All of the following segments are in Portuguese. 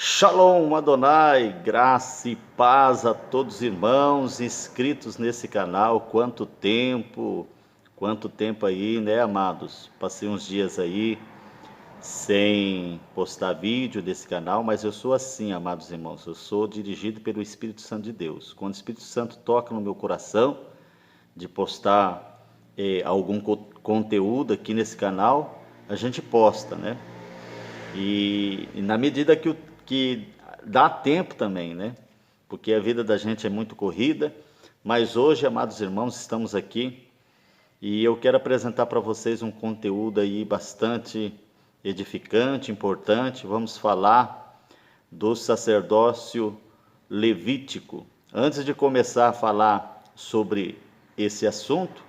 Shalom Adonai, graça e paz a todos os irmãos inscritos nesse canal. Quanto tempo aí, né, amados? Passei uns dias aí sem postar vídeo desse canal, mas eu sou assim, amados irmãos. Eu sou dirigido pelo Espírito Santo de Deus. Quando o Espírito Santo toca no meu coração de postar algum conteúdo aqui nesse canal, a gente posta, né? E na medida que dá tempo também, né? Porque a vida da gente é muito corrida, mas hoje, amados irmãos, estamos aqui e eu quero apresentar para vocês um conteúdo aí bastante edificante, importante. Vamos falar do sacerdócio levítico. Antes de começar a falar sobre esse assunto,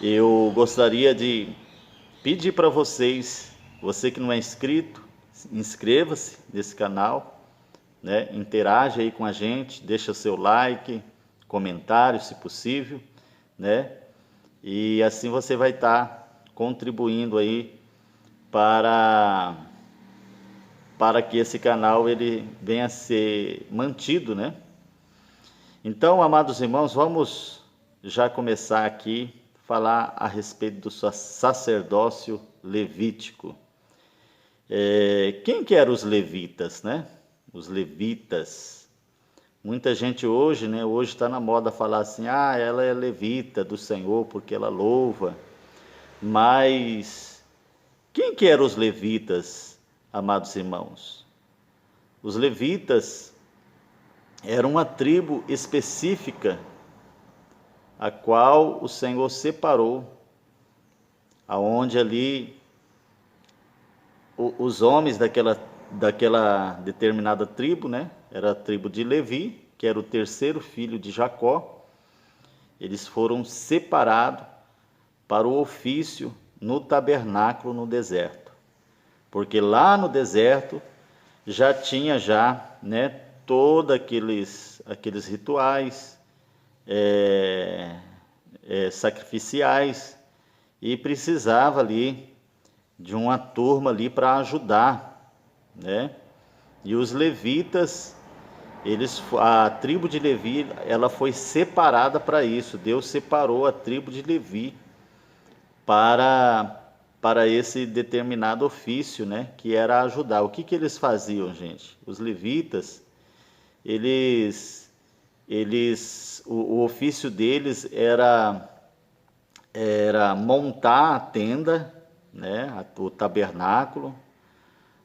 eu gostaria de pedir para vocês, você que não é inscrito, inscreva-se nesse canal, né? Interaja aí com a gente, deixa seu like, comentário se possível, né? E assim você vai estar contribuindo aí para que esse canal ele venha a ser mantido, né? Então, amados irmãos, vamos já começar aqui falar a respeito do sacerdócio levítico. Quem que eram os levitas, né? Os levitas. Muita gente hoje, né? Hoje está na moda falar assim, ela é levita do Senhor porque ela louva. Mas quem que eram os levitas, amados irmãos? Os levitas eram uma tribo específica a qual o Senhor separou, aonde ali os homens daquela determinada tribo, né? Era a tribo de Levi, que era o terceiro filho de Jacó. Eles foram separados para o ofício no tabernáculo no deserto. Porque lá no deserto já tinha né, todos aqueles rituais sacrificiais e precisava ali de uma turma ali para ajudar, né? E os levitas, a tribo de Levi, ela foi separada para isso. Deus separou a tribo de Levi para esse determinado ofício, né? Que era ajudar. O que eles faziam, gente? Os levitas, o ofício deles era montar a tenda, né, o tabernáculo,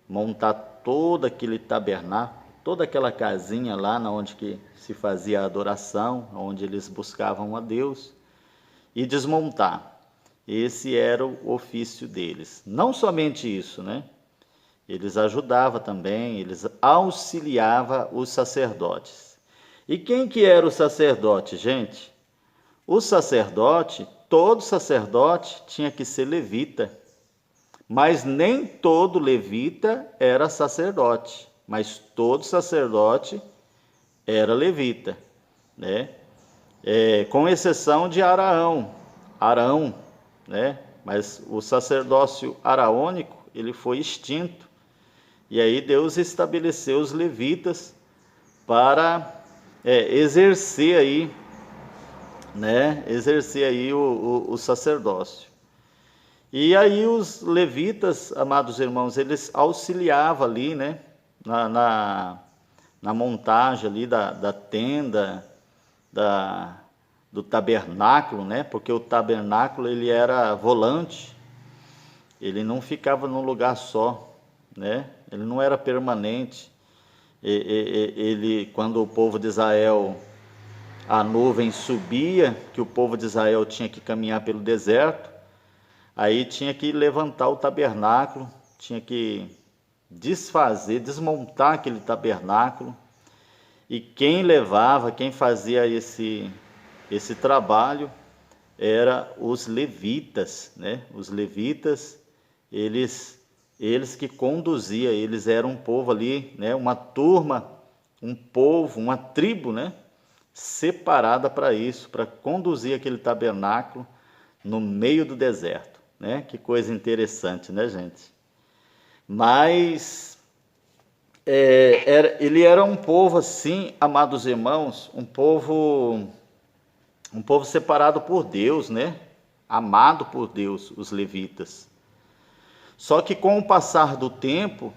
montar todo aquele tabernáculo, toda aquela casinha lá onde que se fazia a adoração, onde eles buscavam a Deus, e desmontar. Esse era o ofício deles. Não somente isso, né? Eles ajudavam também, eles auxiliavam os sacerdotes. E quem que era o sacerdote, gente? O sacerdote, todo sacerdote tinha que ser levita. Mas nem todo levita era sacerdote, mas todo sacerdote era levita, né? Com exceção de Arão, né? Mas o sacerdócio araônico, ele foi extinto. E aí Deus estabeleceu os levitas para exercer aí, né? Exercer aí o sacerdócio. E aí os levitas, amados irmãos, eles auxiliavam ali, né, na montagem ali da tenda, do tabernáculo, né, porque o tabernáculo ele era volante, ele não ficava num lugar só, né, ele não era permanente. Quando o povo de Israel, a nuvem subia, que o povo de Israel tinha que caminhar pelo deserto, aí tinha que levantar o tabernáculo, tinha que desmontar aquele tabernáculo. E quem fazia esse trabalho, era os levitas, né? Os levitas, eles que conduziam, eles eram um povo ali, né? Uma turma, um povo, uma tribo, né? Separada para isso, para conduzir aquele tabernáculo no meio do deserto. Né? Que coisa interessante, né, gente? Mas ele era um povo assim, amados irmãos, um povo separado por Deus, né? Amado por Deus, os levitas. Só que com o passar do tempo,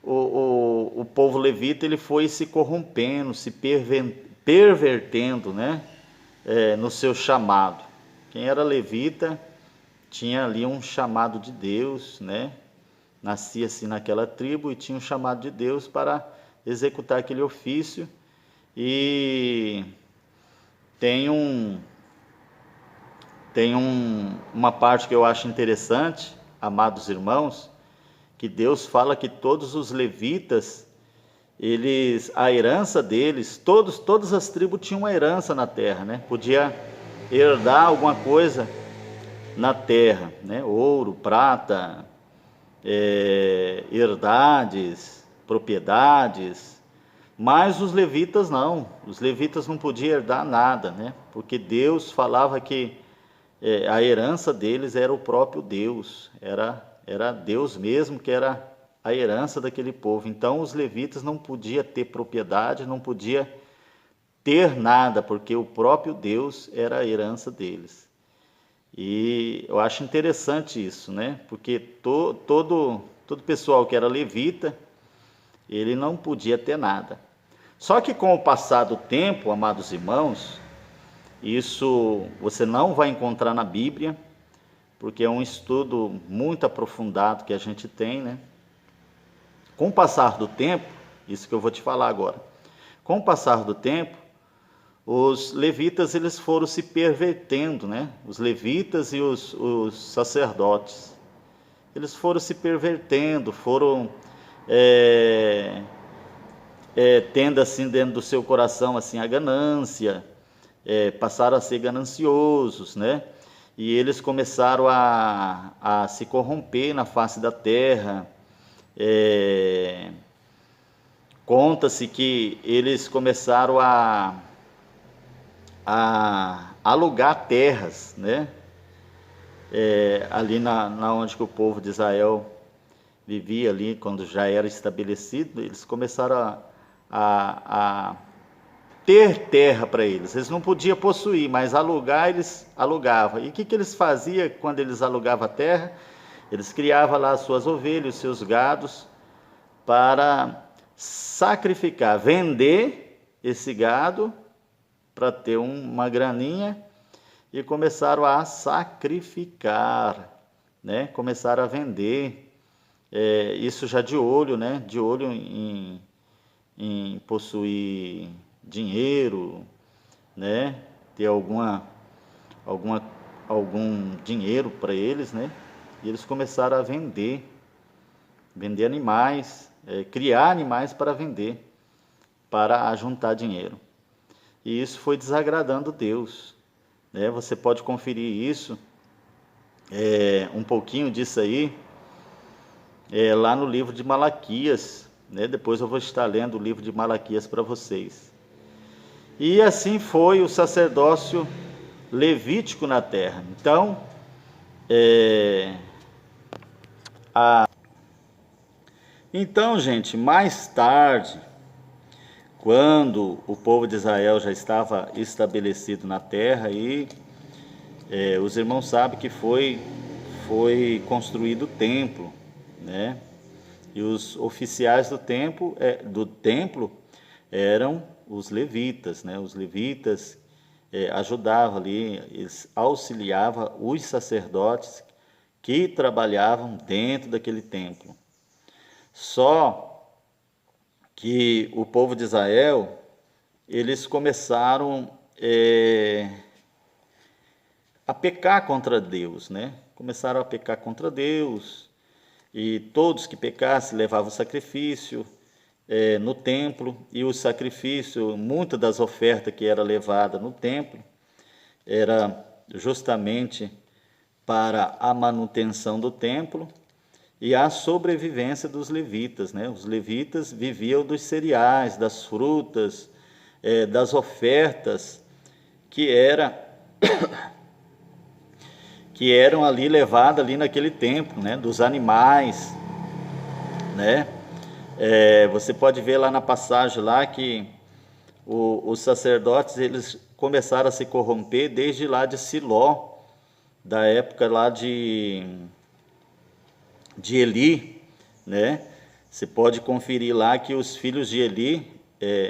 o povo levita ele foi se corrompendo, se pervertendo, né? No seu chamado. Quem era levita tinha ali um chamado de Deus, né? Nascia-se naquela tribo e tinha um chamado de Deus para executar aquele ofício. E tem uma parte que eu acho interessante, amados irmãos, que Deus fala que todos os levitas, a herança deles, todas as tribos tinham uma herança na terra, né? Podia herdar alguma coisa na terra, né? Ouro, prata, herdades, propriedades. Mas os levitas não, os levitas não podiam herdar nada, né? Porque Deus falava que a herança deles era o próprio Deus, era Deus mesmo que era a herança daquele povo. Então os levitas não podiam ter propriedade, não podiam ter nada, porque o próprio Deus era a herança deles. E eu acho interessante isso, né? Porque todo pessoal que era levita, ele não podia ter nada. Só que com o passar do tempo, amados irmãos, isso você não vai encontrar na Bíblia, porque é um estudo muito aprofundado que a gente tem, né? Com o passar do tempo, isso que eu vou te falar agora, com o passar do tempo, os levitas eles foram se pervertendo, né? Os levitas e os sacerdotes, eles foram se pervertendo, foram tendo assim dentro do seu coração assim a ganância, passaram a ser gananciosos, né? E eles começaram a se corromper na face da terra. Conta-se que eles começaram a alugar terras, né? Ali na onde que o povo de Israel vivia ali, quando já era estabelecido, eles começaram a ter terra para eles. Eles não podiam possuir, mas alugar eles alugavam. E o que eles faziam quando eles alugavam a terra? Eles criavam lá as suas ovelhas, os seus gados, para sacrificar, vender esse gado para ter uma graninha, e começaram a sacrificar, né? Começaram a vender, isso já de olho, né? De olho em possuir dinheiro, né? Ter algum dinheiro para eles, né? E eles começaram a vender animais, criar animais para vender, para ajuntar dinheiro. E isso foi desagradando Deus, né? Você pode conferir isso, um pouquinho disso aí, lá no livro de Malaquias, né? Depois eu vou estar lendo o livro de Malaquias para vocês. E assim foi o sacerdócio levítico na terra. Então, gente, mais tarde, quando o povo de Israel já estava estabelecido na terra, e os irmãos sabem que foi construído o templo, né? E os oficiais do templo eram os levitas, né? Os levitas ajudavam ali, eles auxiliavam os sacerdotes que trabalhavam dentro daquele templo. Só que o povo de Israel, eles começaram a pecar contra Deus, né? Começaram a pecar contra Deus, e todos que pecassem levavam sacrifício no templo, e o sacrifício, muitas das ofertas que era levada no templo, era justamente para a manutenção do templo e a sobrevivência dos levitas, né? Os levitas viviam dos cereais, das frutas, das ofertas que eram ali levadas ali naquele templo, né? Dos animais, né? Você pode ver lá na passagem lá que os sacerdotes, eles começaram a se corromper desde lá de Siló, da época lá de Eli, né? Você pode conferir lá que os filhos de Eli,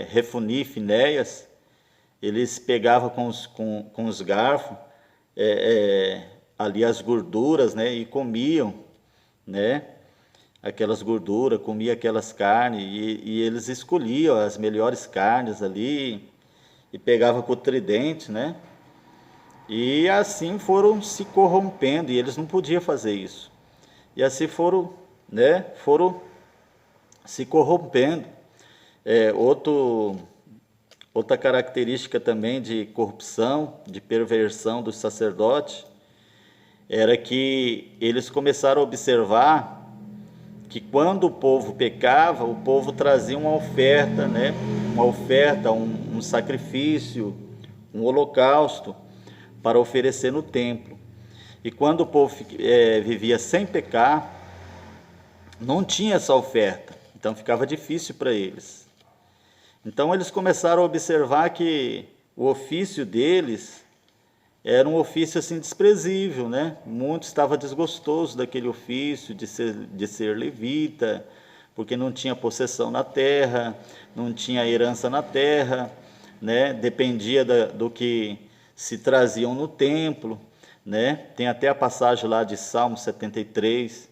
Refuni e Finéias, eles pegavam com os garfos ali as gorduras, né? E comiam, né? Aquelas gorduras, comia aquelas carnes, e eles escolhiam as melhores carnes ali e pegavam com o tridente, né? E assim foram se corrompendo, e eles não podiam fazer isso. E assim foram, né? Foram se corrompendo. Outra característica também de corrupção, de perversão dos sacerdotes, era que eles começaram a observar que quando o povo pecava, o povo trazia uma oferta, né? Uma oferta, um sacrifício, um holocausto para oferecer no templo. E quando o povo vivia sem pecar, não tinha essa oferta, então ficava difícil para eles. Então eles começaram a observar que o ofício deles era um ofício assim desprezível, né? Muitos estavam desgostosos daquele ofício de ser levita, porque não tinha possessão na terra, não tinha herança na terra, né? Dependia do que se traziam no templo, né? Tem até a passagem lá de Salmo 73,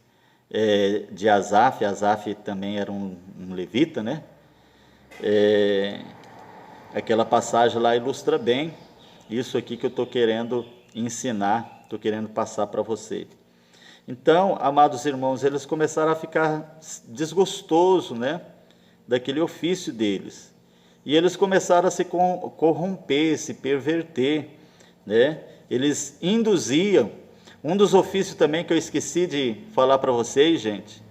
de Asaf. Asaf também era um levita, né? Aquela passagem lá ilustra bem isso aqui que eu estou querendo ensinar, estou querendo passar para você. Então, amados irmãos, eles começaram a ficar desgostosos, né, daquele ofício deles. E eles começaram a se corromper, se perverter, né? Eles induziam. Um dos ofícios também que eu esqueci de falar para vocês, gente,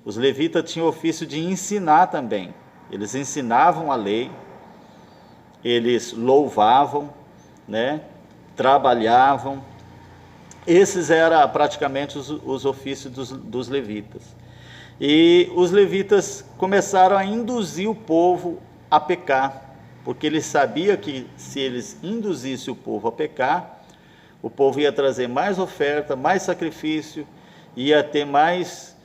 os levitas tinham o ofício de ensinar também. Eles ensinavam a lei, eles louvavam, né? Trabalhavam. Esses eram praticamente os ofícios dos levitas. E os levitas começaram a induzir o povo a pecar, porque eles sabiam que se eles induzissem o povo a pecar, o povo ia trazer mais oferta, mais sacrifício, ia ter mais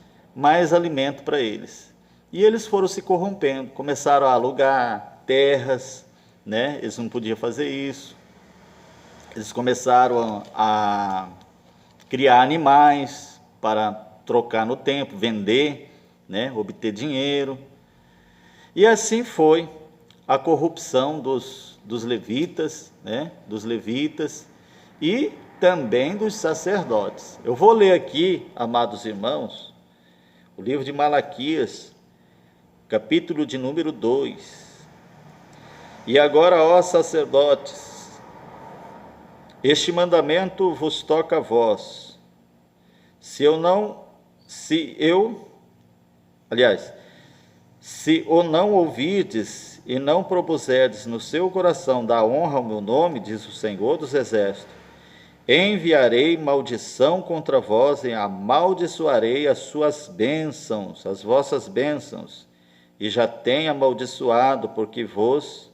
alimento para eles. E eles foram se corrompendo, começaram a alugar terras, né? Eles não podiam fazer isso. Eles começaram a criar animais para trocar no templo, vender, né? Obter dinheiro. E assim foi a corrupção dos levitas, né? Dos levitas e também dos sacerdotes. Eu vou ler aqui, amados irmãos, o livro de Malaquias, capítulo de número 2. E agora, ó sacerdotes, este mandamento vos toca a vós. Se o não ouvirdes e não propuserdes no seu coração dar honra ao meu nome, diz o Senhor dos Exércitos, enviarei maldição contra vós e amaldiçoarei as suas bênçãos, as vossas bênçãos, e já tenho amaldiçoado, porque vós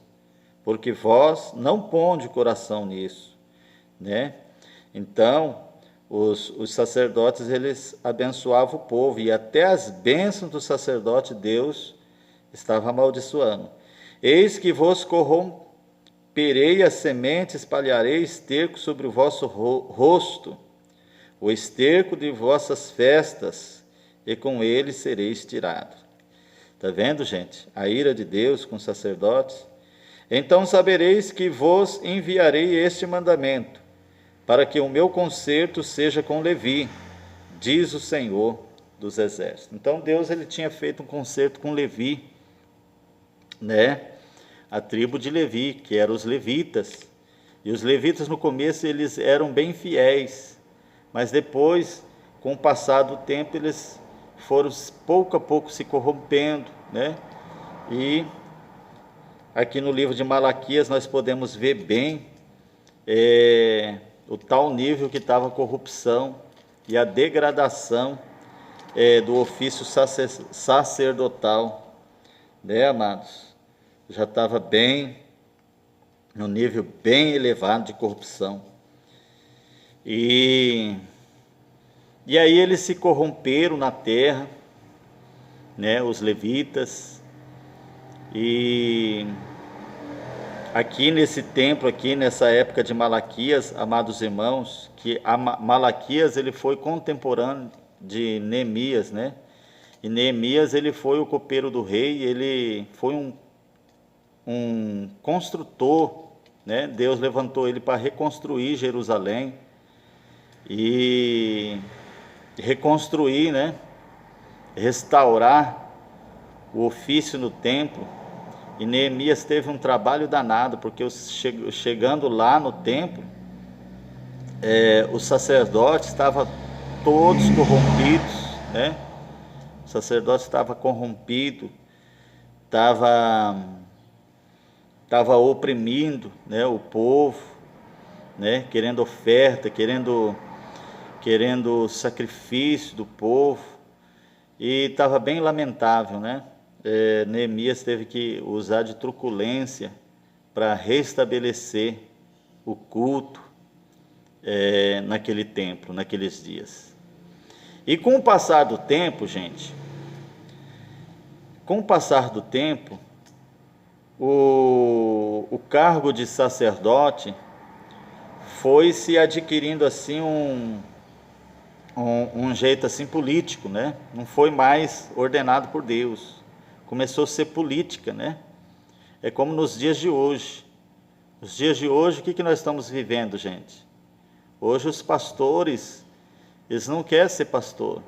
não ponde coração nisso, né? Então, os sacerdotes, eles abençoavam o povo, e até as bênçãos do sacerdote Deus estava amaldiçoando. Eis que vos corromperei a semente, espalharei esterco sobre o vosso rosto, o esterco de vossas festas, e com ele sereis tirados. Está vendo, gente? A ira de Deus com os sacerdotes. Então sabereis que vos enviarei este mandamento, para que o meu concerto seja com Levi, diz o Senhor dos Exércitos. Então Deus, ele tinha feito um concerto com Levi, né? A tribo de Levi, que eram os levitas. E os levitas no começo eles eram bem fiéis, mas depois, com o passar do tempo, eles foram pouco a pouco se corrompendo, né? E aqui no livro de Malaquias nós podemos ver bem o tal nível que estava a corrupção e a degradação do ofício sacerdotal, né, amados? Já estava bem, no nível bem elevado de corrupção. E aí eles se corromperam na terra, né, os levitas. E aqui nesse templo, aqui nessa época de Malaquias, amados irmãos, que Malaquias ele foi contemporâneo de Neemias, né? E Neemias ele foi o copeiro do rei, ele foi um construtor, né? Deus levantou ele para reconstruir Jerusalém e reconstruir, né? Restaurar o ofício no templo. E Neemias teve um trabalho danado, porque chegando lá no templo, os sacerdotes estavam todos corrompidos, né? O sacerdote estava corrompido, estava oprimindo, né, o povo, né, querendo oferta, querendo sacrifício do povo, e estava bem lamentável, né? Neemias teve que usar de truculência para restabelecer o culto naquele templo, naqueles dias. E com o passar do tempo, gente, com o passar do tempo, o cargo de sacerdote foi se adquirindo assim um jeito assim político, né? Não foi mais ordenado por Deus. Começou a ser política, né? É como nos dias de hoje. Nos dias de hoje, o que nós estamos vivendo, gente? Hoje os pastores, eles não querem ser pastor.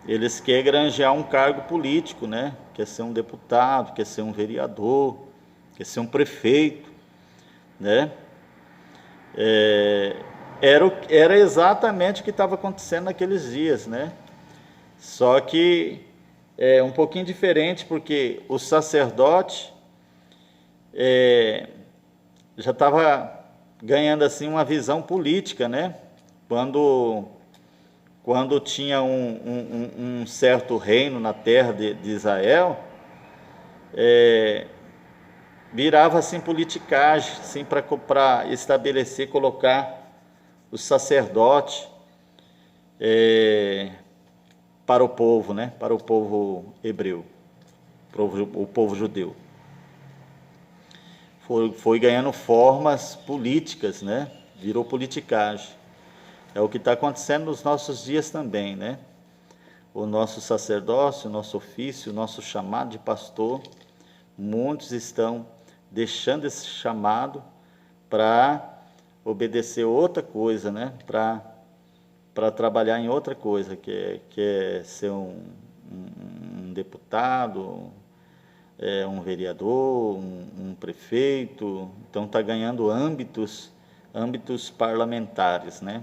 Eles querem granjear um cargo político, né? Quer ser um deputado, quer ser um vereador, quer ser um prefeito, né? Era exatamente o que estava acontecendo naqueles dias, né? Só que é um pouquinho diferente, porque o sacerdote já estava ganhando assim uma visão política, né? Quando tinha um certo reino na terra de Israel, virava assim politicagem, assim, para estabelecer, colocar o sacerdote para o povo, né? Para o povo hebreu, o povo judeu. Foi ganhando formas políticas, né? Virou politicagem. É o que está acontecendo nos nossos dias também, né? O nosso sacerdócio, o nosso ofício, o nosso chamado de pastor, muitos estão deixando esse chamado para obedecer outra coisa, né? Para trabalhar em outra coisa, que é ser um deputado, um vereador, um prefeito. Então está ganhando âmbitos parlamentares, né?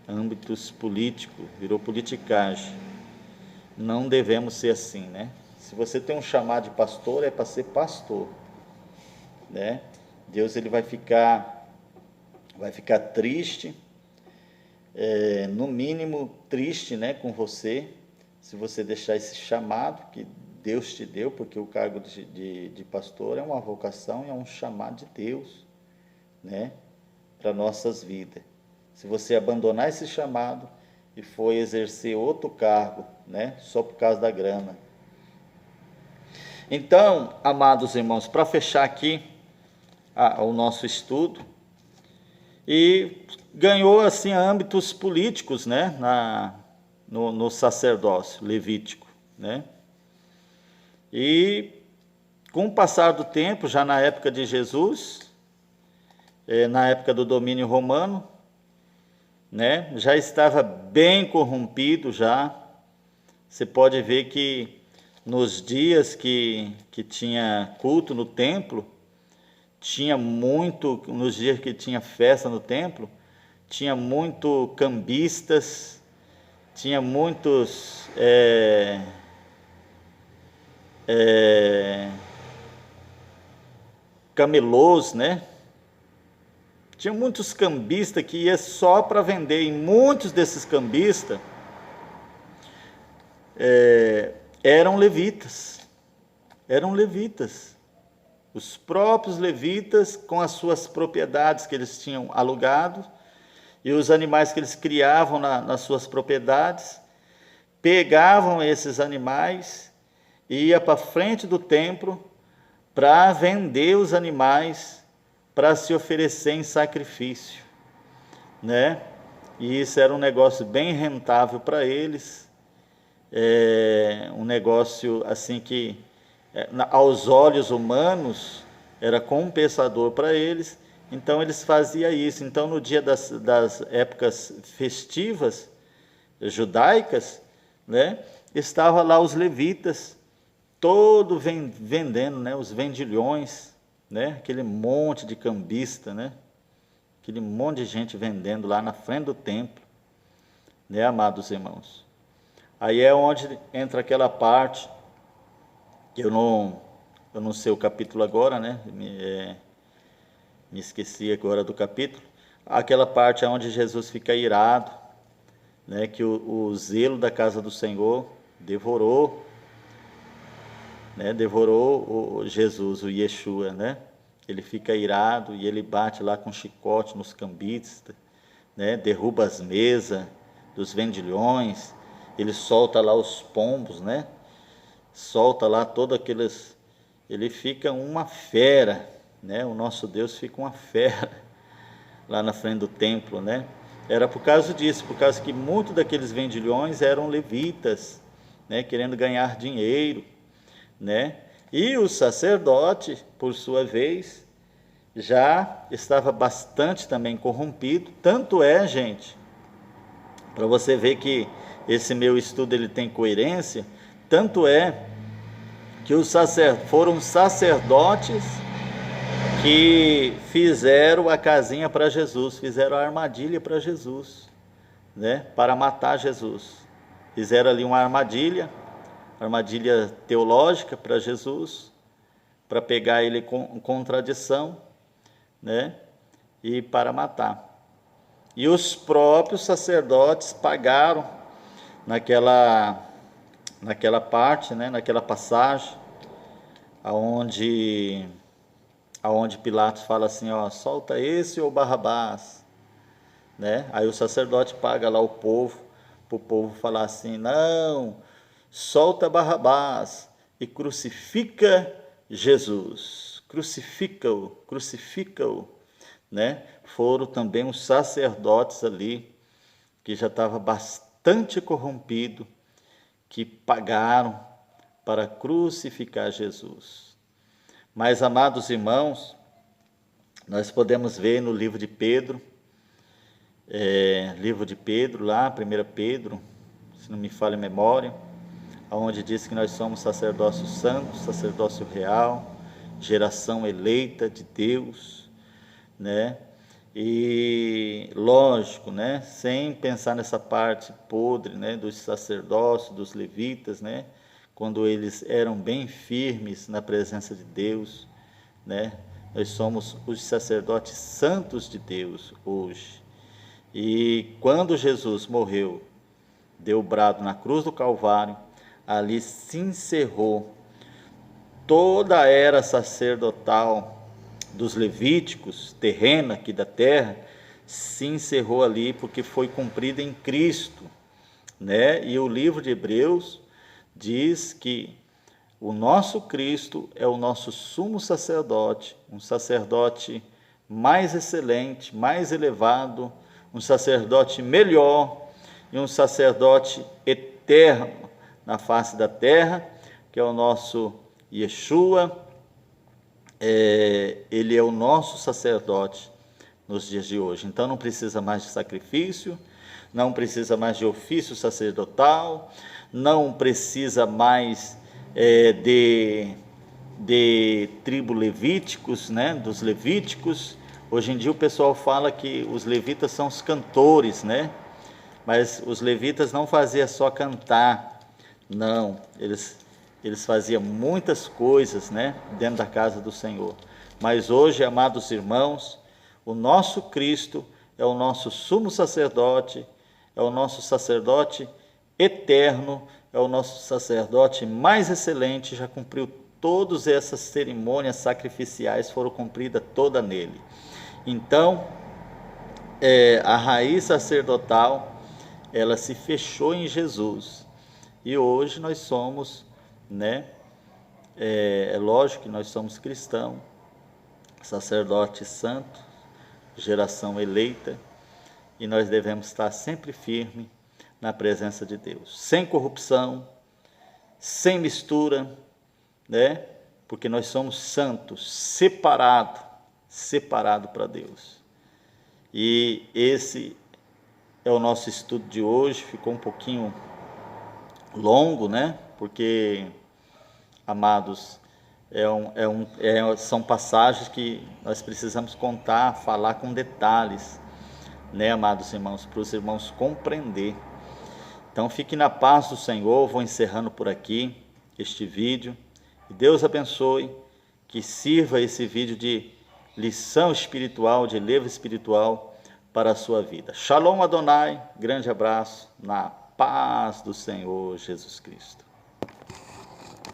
Âmbitos políticos, virou politicagem. Não devemos ser assim, né? Se você tem um chamado de pastor, é para ser pastor, né? Deus ele vai ficar triste, no mínimo triste, né, com você, se você deixar esse chamado que Deus te deu, porque o cargo de pastor é uma vocação, é um chamado de Deus, né, para nossas vidas. Se você abandonar esse chamado e for exercer outro cargo, né, só por causa da grana. Então, amados irmãos, para fechar aqui o nosso estudo, e ganhou assim âmbitos políticos, né, no sacerdócio levítico, né? E com o passar do tempo, já na época de Jesus, na época do domínio romano, né, já estava bem corrompido já. Você pode ver que nos dias que tinha culto no templo, tinha muito, nos dias que tinha festa no templo, tinha muito cambistas, tinha muitos camelôs, né? Tinha muitos cambistas que ia só para vender, e muitos desses cambistas eram levitas. Eram levitas. Os próprios levitas, com as suas propriedades que eles tinham alugado, e os animais que eles criavam nas suas propriedades, pegavam esses animais e ia para frente do templo para vender os animais para se oferecer em sacrifício, né? E isso era um negócio bem rentável para eles, um negócio assim que aos olhos humanos era compensador para eles. Então eles faziam isso. Então no dia das épocas festivas judaicas, né, estavam lá os levitas, todo vendendo, né, os vendilhões, né, aquele monte de cambista, né, aquele monte de gente vendendo lá na frente do templo, né, amados irmãos. Aí é onde entra aquela parte, que eu não sei o capítulo agora, né, me esqueci agora do capítulo, aquela parte onde Jesus fica irado, né, que o zelo da casa do Senhor devorou, né, devorou Jesus, o Yeshua, né? Ele fica irado e ele bate lá com chicote nos cambistas, né, derruba as mesas dos vendilhões, ele solta lá os pombos, né? Solta lá todos aqueles, ele fica uma fera, né? O nosso Deus fica uma fera lá na frente do templo, né? Era por causa disso, por causa que muitos daqueles vendilhões eram levitas, né? Querendo ganhar dinheiro, né? E o sacerdote, por sua vez, já estava bastante também corrompido. Tanto é, gente, para você ver que esse meu estudo ele tem coerência, tanto é que foram sacerdotes que fizeram a casinha para Jesus, fizeram a armadilha para Jesus, né, para matar Jesus. Fizeram ali uma armadilha teológica para Jesus, para pegar ele com contradição, né, e para matar. E os próprios sacerdotes pagaram naquela parte, né, naquela passagem, aonde Pilatos fala assim, ó, solta esse ou Barrabás, né? Aí o sacerdote paga lá o povo, para o povo falar assim, não, solta Barrabás e crucifica Jesus, crucifica-o, né? Foram também os sacerdotes ali, que já estava bastante corrompido, que pagaram para crucificar Jesus. Mas, amados irmãos, nós podemos ver no livro de Pedro, lá, 1 Pedro, se não me falha a memória, onde diz que nós somos sacerdócio santo, sacerdócio real, geração eleita de Deus, né? E lógico, né, sem pensar nessa parte podre, né, dos sacerdócios, dos levitas, né, quando eles eram bem firmes na presença de Deus, né, nós somos os sacerdotes santos de Deus hoje. E quando Jesus morreu, deu o brado na cruz do Calvário, ali se encerrou toda a era sacerdotal dos levíticos, terrena aqui da terra, se encerrou ali porque foi cumprida em Cristo, né? E o livro de Hebreus diz que o nosso Cristo é o nosso sumo sacerdote, um sacerdote mais excelente, mais elevado, um sacerdote melhor e um sacerdote eterno na face da terra, que é o nosso Yeshua. Ele é o nosso sacerdote nos dias de hoje. Então não precisa mais de sacrifício, não precisa mais de ofício sacerdotal, não precisa mais de tribo levíticos, né, dos levíticos. Hoje em dia o pessoal fala que os levitas são os cantores, né? Mas os levitas não faziam só cantar, não, eles faziam muitas coisas, né, dentro da casa do Senhor. Mas hoje, amados irmãos, o nosso Cristo é o nosso sumo sacerdote, é o nosso sacerdote eterno, é o nosso sacerdote mais excelente, já cumpriu todas essas cerimônias sacrificiais, foram cumpridas toda nele. Então, a raiz sacerdotal, ela se fechou em Jesus. E hoje nós somos, né? É lógico que nós somos cristãos, sacerdote santo, geração eleita, e nós devemos estar sempre firmes na presença de Deus, sem corrupção, sem mistura, né? Porque nós somos santos, separado para Deus. E esse é o nosso estudo de hoje. Ficou um pouquinho longo, né? Porque, amados, são passagens que nós precisamos contar, falar com detalhes, né, amados irmãos, para os irmãos compreender. Então, fique na paz do Senhor. Vou encerrando por aqui este vídeo. E Deus abençoe, que sirva esse vídeo de lição espiritual, de livro espiritual para a sua vida. Shalom Adonai, grande abraço, na paz do Senhor Jesus Cristo.